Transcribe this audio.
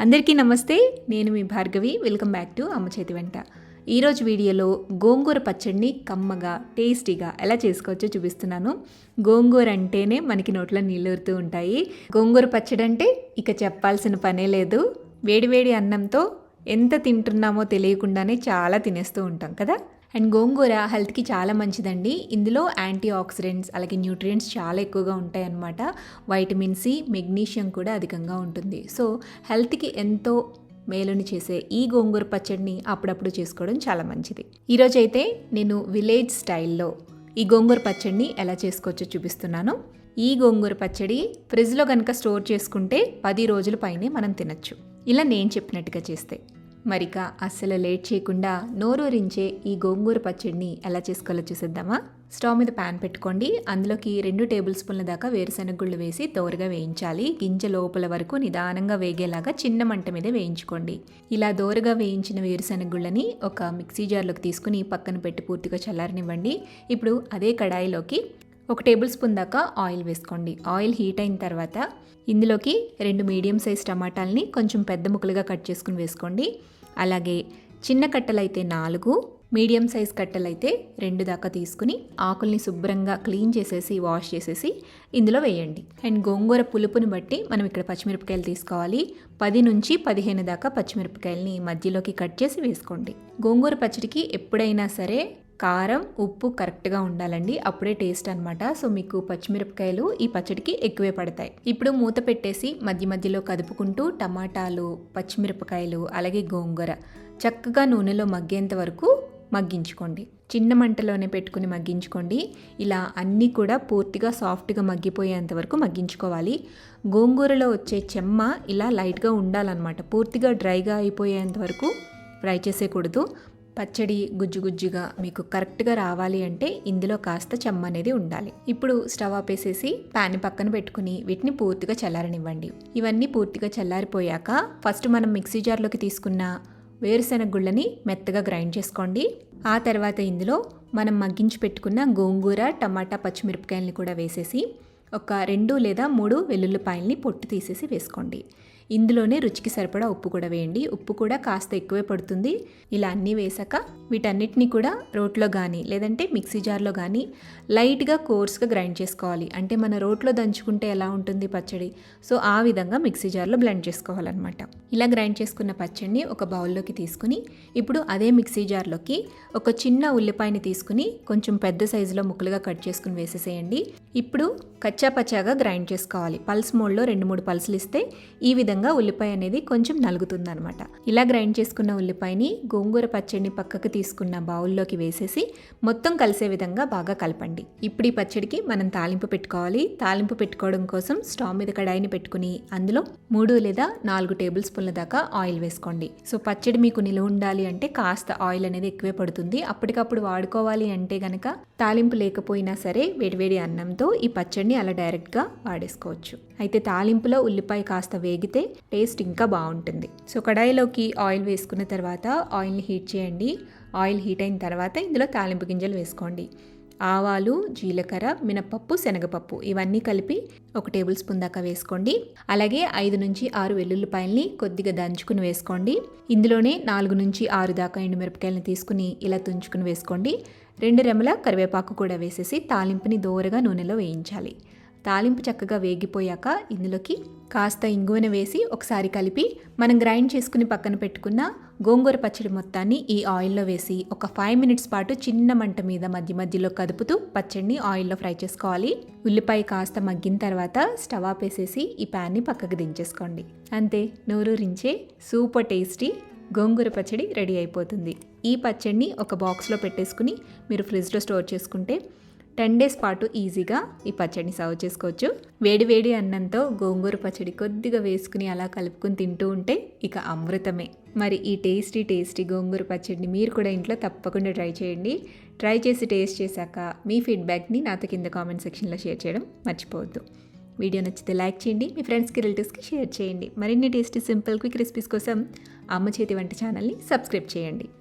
అందరికీ నమస్తే. నేను మీ భార్గవి. వెల్కమ్ బ్యాక్ టు అమ్మ చేతి వంట. ఈరోజు వీడియోలో గోంగూర పచ్చడిని కమ్మగా టేస్టీగా ఎలా చేసుకోవచ్చో చూపిస్తున్నాను. గోంగూర అంటేనే మనకి నోట్లో నీళ్ళూరుతూ ఉంటాయి. గోంగూర పచ్చడి అంటే ఇక చెప్పాల్సిన పనే లేదు. వేడివేడి అన్నంతో ఎంత తింటున్నామో తెలియకుండానే చాలా తినేస్తూ ఉంటాం కదా. అండ్ గోంగూర హెల్త్కి చాలా మంచిదండి. ఇందులో యాంటీ ఆక్సిడెంట్స్ అలాగే న్యూట్రియంట్స్ చాలా ఎక్కువగా ఉంటాయి అన్నమాట. వైటమిన్ సి, మెగ్నీషియం కూడా అధికంగా ఉంటుంది. సో హెల్త్కి ఎంతో మేలుని చేసే ఈ గోంగూర పచ్చడిని అప్పుడప్పుడు చేసుకోవడం చాలా మంచిది. ఈరోజైతే నేను విలేజ్ స్టైల్లో ఈ గోంగూర పచ్చడిని ఎలా చేసుకోవచ్చో చూపిస్తున్నాను. ఈ గోంగూర పచ్చడి ఫ్రిడ్జ్లో కనుక స్టోర్ చేసుకుంటే 10 రోజుల పైనే మనం తినచ్చు, ఇలా నేను చెప్పినట్టుగా చేస్తే. మరిక అస్సలు లేట్ చేయకుండా నోరూరించే ఈ గోంగూర పచ్చడిని ఎలా చేసుకోవాలో చూసేద్దామా. స్టవ్ మీద ప్యాన్ పెట్టుకోండి. అందులోకి 2 టేబుల్ స్పూన్ల దాకా వేరుశనగ గుళ్ళు వేసి దోరగా వేయించాలి. గింజ లోపల వరకు నిదానంగా వేగేలాగా చిన్న మంట మీద వేయించుకోండి. ఇలా దోరగా వేయించిన వేరుశనగ గుళ్ళని ఒక మిక్సీ జార్లోకి తీసుకుని పక్కన పెట్టి పూర్తిగా చల్లారనివ్వండి. ఇప్పుడు అదే కడాయిలోకి 1 టేబుల్ స్పూన్ దాకా ఆయిల్ వేసుకోండి. ఆయిల్ హీట్ అయిన తర్వాత ఇందులోకి 2 మీడియం సైజ్ టమాటాలని కొంచెం పెద్ద ముక్కలుగా కట్ చేసుకుని వేసుకోండి. అలాగే చిన్న కట్టలైతే 4, మీడియం సైజ్ కట్టలైతే 2 దాకా తీసుకుని ఆకుల్ని శుభ్రంగా క్లీన్ చేసేసి వాష్ చేసేసి ఇందులో వేయండి. అండ్ గోంగూర పులుపుని బట్టి మనం ఇక్కడ పచ్చిమిరపకాయలు తీసుకోవాలి. 10 నుంచి 15 దాకా పచ్చిమిరపకాయలని మధ్యలోకి కట్ చేసి వేసుకోండి. గోంగూర పచ్చడికి ఎప్పుడైనా సరే కారం, ఉప్పు కరెక్ట్గా ఉండాలండి, అప్పుడే టేస్ట్ అనమాట. సో మీకు పచ్చిమిరపకాయలు ఈ పచ్చడికి ఎక్కువే పడతాయి. ఇప్పుడు మూత పెట్టేసి మధ్య మధ్యలో కదుపుకుంటూ టమాటాలు, పచ్చిమిరపకాయలు అలాగే గోంగూర చక్కగా నూనెలో మగ్గేంత వరకు మగ్గించుకోండి. చిన్న మంటలోనే పెట్టుకుని మగ్గించుకోండి. ఇలా అన్నీ కూడా పూర్తిగా సాఫ్ట్గా మగ్గిపోయేంత వరకు మగ్గించుకోవాలి. గోంగూరలో వచ్చే చెమ్మ ఇలా లైట్గా ఉండాలన్నమాట. పూర్తిగా డ్రైగా అయిపోయేంత వరకు ఫ్రై చేసేయకూడదు. పచ్చడి గుజ్జు గుజ్జుగా మీకు కరెక్ట్గా రావాలి అంటే ఇందులో కాస్త చెమ్మ అనేది ఉండాలి. ఇప్పుడు స్టవ్ ఆపేసేసి ప్యాన్ పక్కన పెట్టుకుని వీటిని పూర్తిగా చల్లారనివ్వండి. ఇవన్నీ పూర్తిగా చల్లారిపోయాక ఫస్ట్ మనం మిక్సీ జార్లోకి తీసుకున్న వేరుశెనగ గుళ్ళని మెత్తగా గ్రైండ్ చేసుకోండి. ఆ తర్వాత ఇందులో మనం మగ్గించి పెట్టుకున్న గోంగూర, టమాటా, పచ్చిమిరపకాయలని కూడా వేసేసి ఒక 2 లేదా 3 వెల్లుల్లిపాయలని పొట్టు తీసేసి వేసుకోండి. ఇందులోనే రుచికి సరిపడా ఉప్పు కూడా వేయండి. ఉప్పు కూడా కాస్త ఎక్కువే పడుతుంది. ఇలా అన్నీ వేసాక వీటన్నిటిని కూడా రోట్లో కానీ లేదంటే మిక్సీ జార్లో కానీ లైట్గా కోర్స్గా గ్రైండ్ చేసుకోవాలి. అంటే మన రోట్లో దంచుకుంటే ఎలా ఉంటుంది పచ్చడి, సో ఆ విధంగా మిక్సీ జార్లో బ్లెండ్ చేసుకోవాలన్నమాట. ఇలా గ్రైండ్ చేసుకున్న పచ్చడిని ఒక బౌల్లోకి తీసుకుని ఇప్పుడు అదే మిక్సీ జార్లోకి ఒక చిన్న ఉల్లిపాయని తీసుకుని కొంచెం పెద్ద సైజులో ముక్కలుగా కట్ చేసుకుని వేసేసేయండి. ఇప్పుడు కచ్చాపచ్చాగా గ్రైండ్ చేసుకోవాలి. పల్స్ మోడ్లో 2-3 పల్సులు ఇస్తే ఈ విధంగా ఉల్లిపాయ అనేది కొంచెం నలుగుతుంది అనమాట. ఇలా గ్రైండ్ చేసుకున్న ఉల్లిపాయని గోంగూర పచ్చడిని పక్కకు తీసుకున్న బౌల్లోకి వేసేసి మొత్తం కలిసే విధంగా బాగా కలపండి. ఇప్పుడు ఈ పచ్చడికి మనం తాలింపు పెట్టుకోవాలి. తాలింపు పెట్టుకోవడం కోసం స్టవ్ మీద కడాయిని పెట్టుకుని అందులో 3 లేదా 4 టేబుల్ స్పూన్ల దాకా ఆయిల్ వేసుకోండి. సో పచ్చడి మీకు నిలువ ఉండాలి అంటే కాస్త ఆయిల్ అనేది ఎక్కువే పడుతుంది. అప్పటికప్పుడు వాడుకోవాలి అంటే గనక తాలింపు లేకపోయినా సరే వేడివేడి అన్నంతో ఈ పచ్చడిని అలా డైరెక్ట్గా వాడేసుకోవచ్చు. అయితే తాలింపులో ఉల్లిపాయ కాస్త వేగితే టేస్ట్ ఇంకా బాగుంటుంది. సో కడాయిలోకి ఆయిల్ వేసుకున్న తర్వాత ఆయిల్ని హీట్ చేయండి. ఆయిల్ హీట్ అయిన తర్వాత ఇందులో తాలింపు గింజలు వేసుకోండి. ఆవాలు, జీలకర్ర, మినపప్పు, శనగపప్పు ఇవన్నీ కలిపి 1 టేబుల్ స్పూన్ దాకా వేసుకోండి. అలాగే 5 నుంచి 6 వెల్లుల్లిపాయల్ని కొద్దిగా దంచుకుని వేసుకోండి. ఇందులోనే 4 నుంచి 6 దాకా ఎండుమిరపకాయలను తీసుకుని ఇలా తుంచుకుని వేసుకోండి. 2 రెమ్మల కరివేపాకు కూడా వేసేసి తాలింపుని దోరగా నూనెలో వేయించాలి. తాలింపు చక్కగా వేగిపోయాక ఇందులోకి కాస్త ఇంగువను వేసి ఒకసారి కలిపి మనం గ్రైండ్ చేసుకుని పక్కన పెట్టుకున్న గోంగూర పచ్చడి మొత్తాన్ని ఈ ఆయిల్లో వేసి ఒక 5 మినిట్స్ పాటు చిన్న మంట మీద మధ్య మధ్యలో కదుపుతూ పచ్చడిని ఆయిల్లో ఫ్రై చేసుకోవాలి. ఉల్లిపాయ కాస్త మగ్గిన తర్వాత స్టవ్ ఆపేసేసి ఈ ప్యాన్ని పక్కకు దించేసుకోండి. అంతే, నోరూరించే సూపర్ టేస్టీ గోంగూర పచ్చడి రెడీ అయిపోతుంది. ఈ పచ్చడిని ఒక బాక్స్లో పెట్టేసుకుని మీరు ఫ్రిడ్జ్లో స్టోర్ చేసుకుంటే 10 డేస్ పాటు ఈజీగా ఈ పచ్చడిని సర్వ్ చేసుకోవచ్చు. వేడి వేడి అన్నంతో గోంగూర పచ్చడి కొద్దిగా వేసుకుని అలా కలుపుకొని తింటూ ఉంటే ఇక అమృతమే. మరి ఈ టేస్టీ గోంగూర పచ్చడిని మీరు కూడా ఇంట్లో తప్పకుండా ట్రై చేయండి. ట్రై చేసి టేస్ట్ చేశాక మీ ఫీడ్బ్యాక్ని నాతో కింద కామెంట్ సెక్షన్లో షేర్ చేయడం మర్చిపోవద్దు. వీడియో నచ్చితే లైక్ చేయండి, మీ ఫ్రెండ్స్కి, రిలేటివ్స్కి షేర్ చేయండి. మరిన్ని టేస్టీ, సింపుల్, క్విక్ రెసిపీస్ కోసం అమ్మ చేతి వంట ఛానల్ని సబ్స్క్రైబ్ చేయండి.